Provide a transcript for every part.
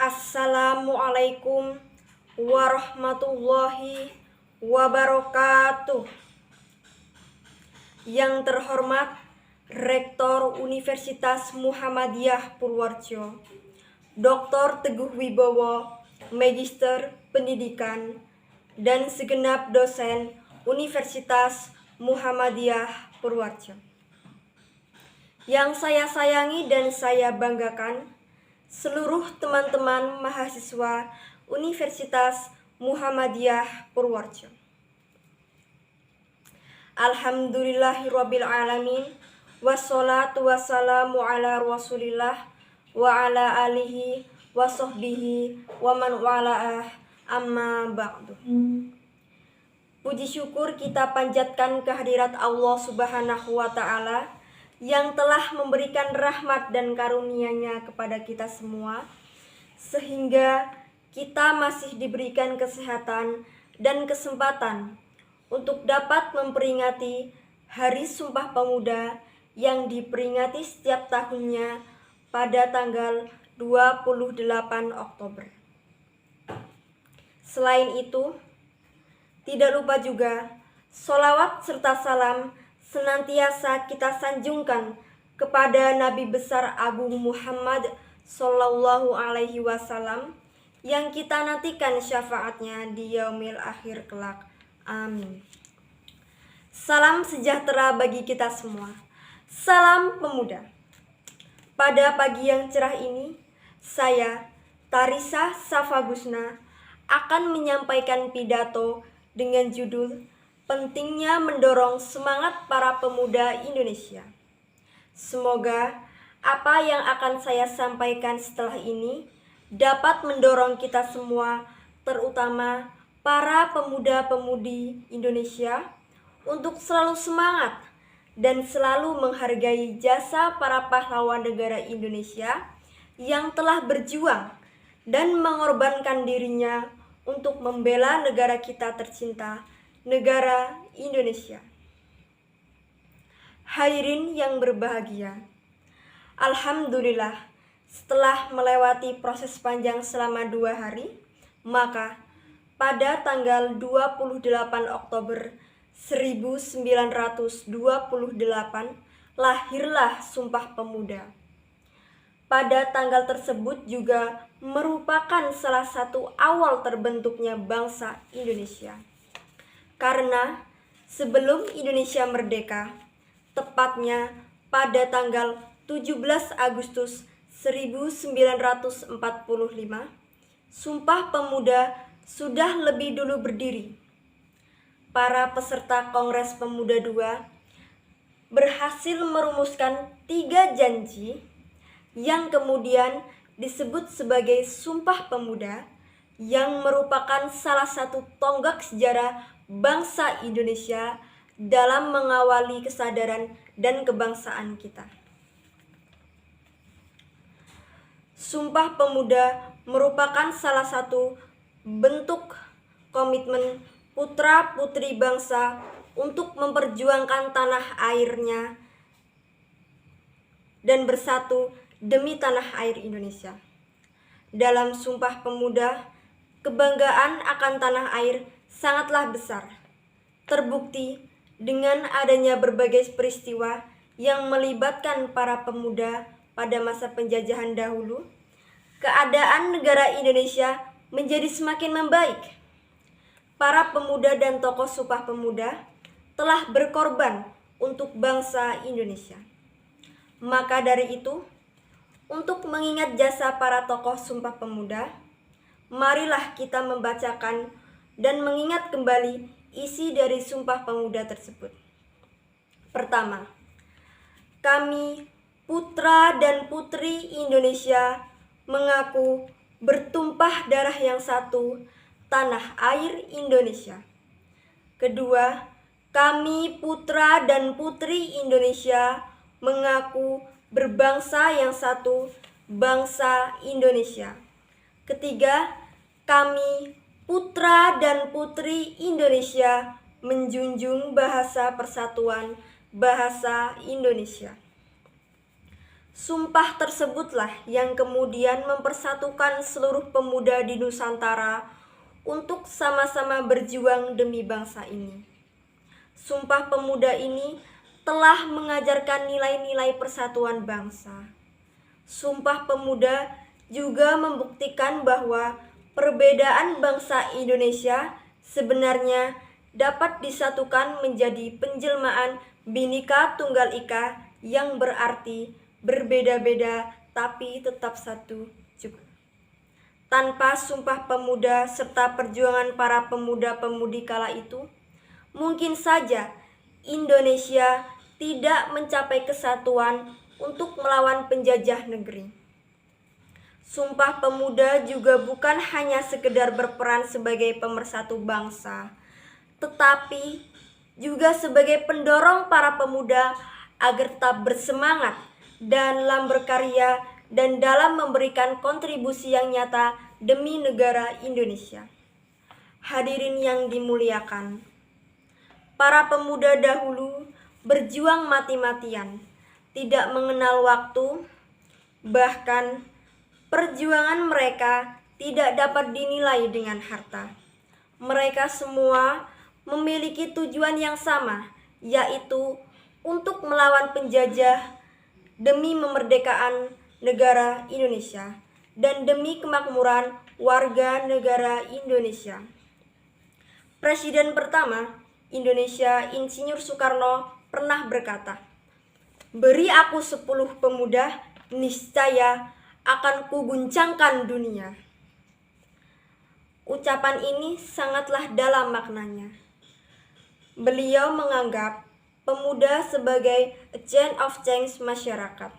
Assalamualaikum warahmatullahi wabarakatuh. Yang terhormat Rektor Universitas Muhammadiyah Purworejo, Dr. Teguh Wibowo, Magister Pendidikan, dan segenap dosen Universitas Muhammadiyah Purworejo. Yang saya sayangi dan saya banggakan, seluruh teman-teman mahasiswa Universitas Muhammadiyah Purworejo. Alhamdulillahirabbil alamin, wassalatu wassalamu ala Rasulillah wa ala alihi wa sahbihi wa man wala'ah, amma ba'du. Puji syukur kita panjatkan kehadirat Allah Subhanahu wa ta'ala yang telah memberikan rahmat dan karunia-Nya kepada kita semua, sehingga kita masih diberikan kesehatan dan kesempatan untuk dapat memperingati Hari Sumpah Pemuda yang diperingati setiap tahunnya pada tanggal 28 Oktober. Selain itu, tidak lupa juga sholawat serta salam senantiasa kita sanjungkan kepada Nabi besar Agung Muhammad Sallallahu Alaihi Wasallam yang kita nantikan syafaatnya di yaumil akhir kelak. Amin. Salam sejahtera bagi kita semua. Salam pemuda. Pada pagi yang cerah ini, saya, Tarisa Safagusna, akan menyampaikan pidato dengan judul Pentingnya Mendorong Semangat Para Pemuda Indonesia. Semoga apa yang akan saya sampaikan setelah ini dapat mendorong kita semua, terutama para pemuda-pemudi Indonesia, untuk selalu semangat dan selalu menghargai jasa para pahlawan negara Indonesia yang telah berjuang dan mengorbankan dirinya untuk membela negara kita tercinta, negara Indonesia. Hadirin yang berbahagia, alhamdulillah, setelah melewati proses panjang selama 2 hari, maka pada tanggal 28 Oktober 1928 lahirlah Sumpah Pemuda. Pada tanggal tersebut juga merupakan salah satu awal terbentuknya bangsa Indonesia. Karena sebelum Indonesia merdeka, tepatnya pada tanggal 17 Agustus 1945, Sumpah Pemuda sudah lebih dulu berdiri. Para peserta Kongres Pemuda II berhasil merumuskan 3 janji yang kemudian disebut sebagai Sumpah Pemuda, yang merupakan salah satu tonggak sejarah bangsa Indonesia dalam mengawali kesadaran dan kebangsaan kita. Sumpah Pemuda merupakan salah satu bentuk komitmen putra-putri bangsa untuk memperjuangkan tanah airnya dan bersatu demi tanah air Indonesia. Dalam Sumpah Pemuda, kebanggaan akan tanah air sangatlah besar, terbukti dengan adanya berbagai peristiwa yang melibatkan para pemuda pada masa penjajahan dahulu. Keadaan negara Indonesia menjadi semakin membaik. Para pemuda dan tokoh Sumpah Pemuda telah berkorban untuk bangsa Indonesia. Maka dari itu, untuk mengingat jasa para tokoh Sumpah Pemuda, marilah kita membacakan dan mengingat kembali isi dari Sumpah Pemuda tersebut. Pertama, kami putra dan putri Indonesia mengaku bertumpah darah yang satu, tanah air Indonesia. Kedua, kami putra dan putri Indonesia mengaku berbangsa yang satu, bangsa Indonesia. Ketiga, kami putra dan putri Indonesia menjunjung bahasa persatuan, bahasa Indonesia. Sumpah tersebutlah yang kemudian mempersatukan seluruh pemuda di Nusantara untuk sama-sama berjuang demi bangsa ini. Sumpah Pemuda ini telah mengajarkan nilai-nilai persatuan bangsa. Sumpah Pemuda juga membuktikan bahwa perbedaan bangsa Indonesia sebenarnya dapat disatukan menjadi penjelmaan Bhinneka Tunggal Ika yang berarti berbeda-beda tapi tetap satu juga. Tanpa Sumpah Pemuda serta perjuangan para pemuda-pemudi kala itu, mungkin saja Indonesia tidak mencapai kesatuan untuk melawan penjajah negeri. Sumpah Pemuda juga bukan hanya sekedar berperan sebagai pemersatu bangsa, tetapi juga sebagai pendorong para pemuda agar tetap bersemangat dalam berkarya dan dalam memberikan kontribusi yang nyata demi negara Indonesia. Hadirin yang dimuliakan, para pemuda dahulu berjuang mati-matian, tidak mengenal waktu, bahkan perjuangan mereka tidak dapat dinilai dengan harta. Mereka semua memiliki tujuan yang sama, yaitu untuk melawan penjajah demi kemerdekaan negara Indonesia dan demi kemakmuran warga negara Indonesia. Presiden pertama Indonesia, Insinyur Soekarno, pernah berkata, "Beri aku 10 pemuda, niscaya akan kuguncangkan dunia." Ucapan ini sangatlah dalam maknanya. Beliau menganggap pemuda sebagai agent of change masyarakat.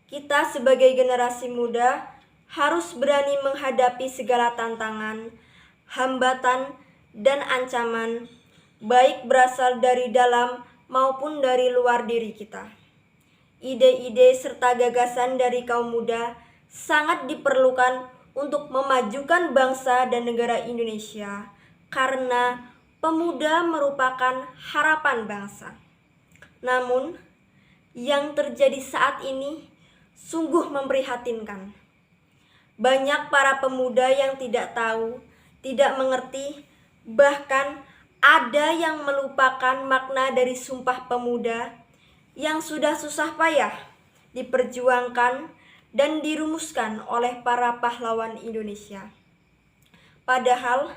Kita sebagai generasi muda harus berani menghadapi segala tantangan, hambatan, dan ancaman, baik berasal dari dalam maupun dari luar diri kita. Ide-ide serta gagasan dari kaum muda sangat diperlukan untuk memajukan bangsa dan negara Indonesia, karena pemuda merupakan harapan bangsa. Namun, yang terjadi saat ini sungguh memprihatinkan. Banyak para pemuda yang tidak tahu, tidak mengerti, bahkan ada yang melupakan makna dari Sumpah Pemuda yang sudah susah payah diperjuangkan dan dirumuskan oleh para pahlawan Indonesia. Padahal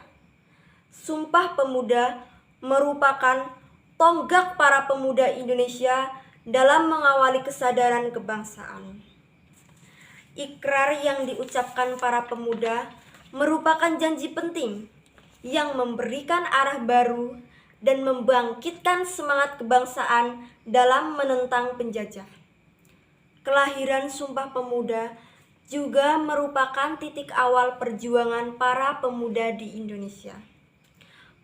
Sumpah Pemuda merupakan tonggak para pemuda Indonesia dalam mengawali kesadaran kebangsaan. Ikrar yang diucapkan para pemuda merupakan janji penting yang memberikan arah baru dan membangkitkan semangat kebangsaan dalam menentang penjajah. Kelahiran Sumpah Pemuda juga merupakan titik awal perjuangan para pemuda di Indonesia.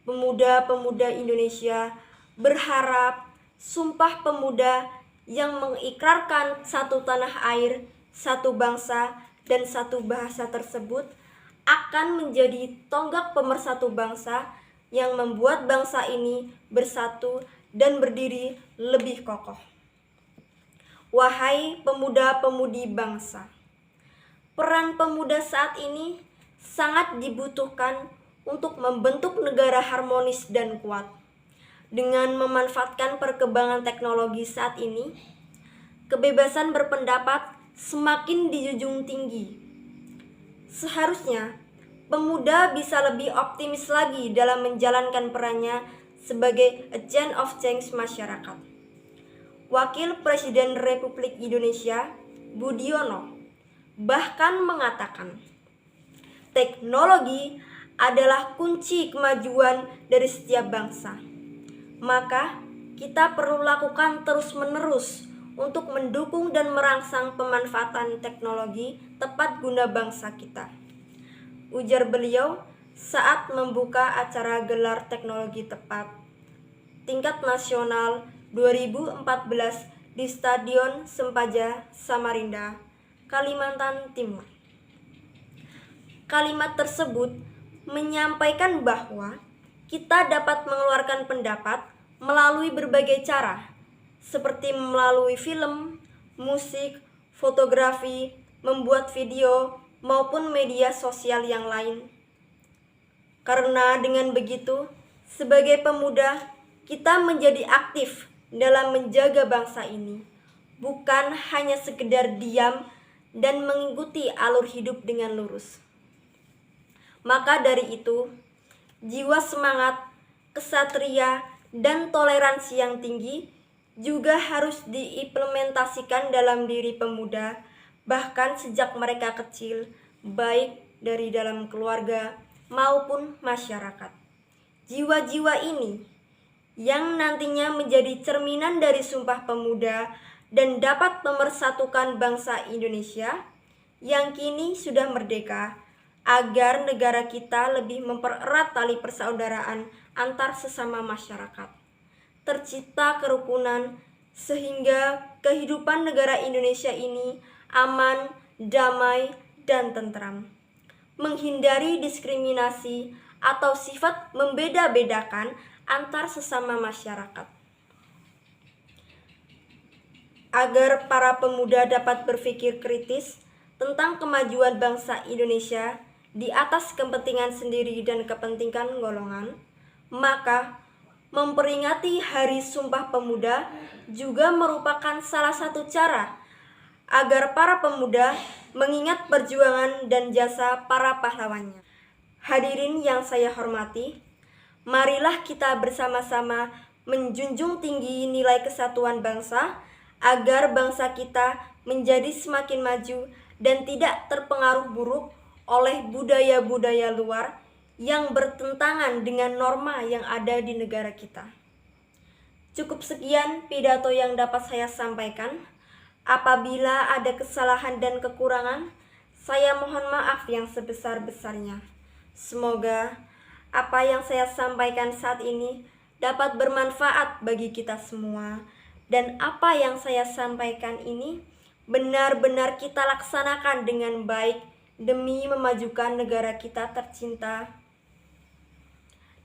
Pemuda-pemuda Indonesia berharap Sumpah Pemuda yang mengikrarkan satu tanah air, satu bangsa, dan satu bahasa tersebut akan menjadi tonggak pemersatu bangsa yang membuat bangsa ini bersatu dan berdiri lebih kokoh. Wahai pemuda-pemudi bangsa, peran pemuda saat ini sangat dibutuhkan untuk membentuk negara harmonis dan kuat. Dengan memanfaatkan perkembangan teknologi saat ini, kebebasan berpendapat semakin dijunjung tinggi. Seharusnya, pemuda bisa lebih optimis lagi dalam menjalankan perannya sebagai agent of change masyarakat. Wakil Presiden Republik Indonesia, Budiono, bahkan mengatakan, teknologi adalah kunci kemajuan dari setiap bangsa. Maka kita perlu lakukan terus-menerus untuk mendukung dan merangsang pemanfaatan teknologi tepat guna bangsa kita, ujar beliau saat membuka acara gelar teknologi tepat tingkat nasional 2014 di Stadion Sempaja, Samarinda, Kalimantan Timur. Kalimat tersebut menyampaikan bahwa kita dapat mengeluarkan pendapat melalui berbagai cara, seperti melalui film, musik, fotografi, membuat video, maupun media sosial yang lain. Karena dengan begitu, sebagai pemuda, kita menjadi aktif dalam menjaga bangsa ini, bukan hanya sekedar diam dan mengikuti alur hidup dengan lurus. Maka dari itu, jiwa semangat, kesatria, dan toleransi yang tinggi juga harus diimplementasikan dalam diri pemuda, bahkan sejak mereka kecil, baik dari dalam keluarga maupun masyarakat. Jiwa-jiwa ini yang nantinya menjadi cerminan dari Sumpah Pemuda dan dapat memersatukan bangsa Indonesia yang kini sudah merdeka, agar negara kita lebih mempererat tali persaudaraan antar sesama masyarakat. Tercipta kerukunan sehingga kehidupan negara Indonesia ini aman, damai, dan tentram. Menghindari diskriminasi atau sifat membeda-bedakan antar sesama masyarakat. Agar para pemuda dapat berpikir kritis tentang kemajuan bangsa Indonesia di atas kepentingan sendiri dan kepentingan golongan, maka memperingati Hari Sumpah Pemuda juga merupakan salah satu cara agar para pemuda mengingat perjuangan dan jasa para pahlawannya. Hadirin yang saya hormati, marilah kita bersama-sama menjunjung tinggi nilai kesatuan bangsa agar bangsa kita menjadi semakin maju dan tidak terpengaruh buruk oleh budaya-budaya luar yang bertentangan dengan norma yang ada di negara kita. Cukup sekian pidato yang dapat saya sampaikan. Apabila ada kesalahan dan kekurangan, saya mohon maaf yang sebesar-besarnya. Semoga apa yang saya sampaikan saat ini dapat bermanfaat bagi kita semua, dan apa yang saya sampaikan ini benar-benar kita laksanakan dengan baik demi memajukan negara kita tercinta,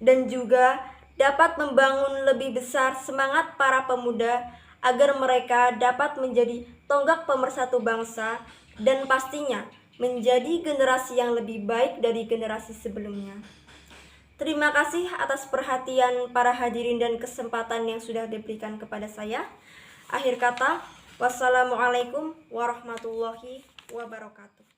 dan juga dapat membangun lebih besar semangat para pemuda agar mereka dapat menjadi tonggak pemersatu bangsa dan pastinya menjadi generasi yang lebih baik dari generasi sebelumnya. Terima kasih atas perhatian para hadirin dan kesempatan yang sudah diberikan kepada saya. Akhir kata, wassalamualaikum warahmatullahi wabarakatuh.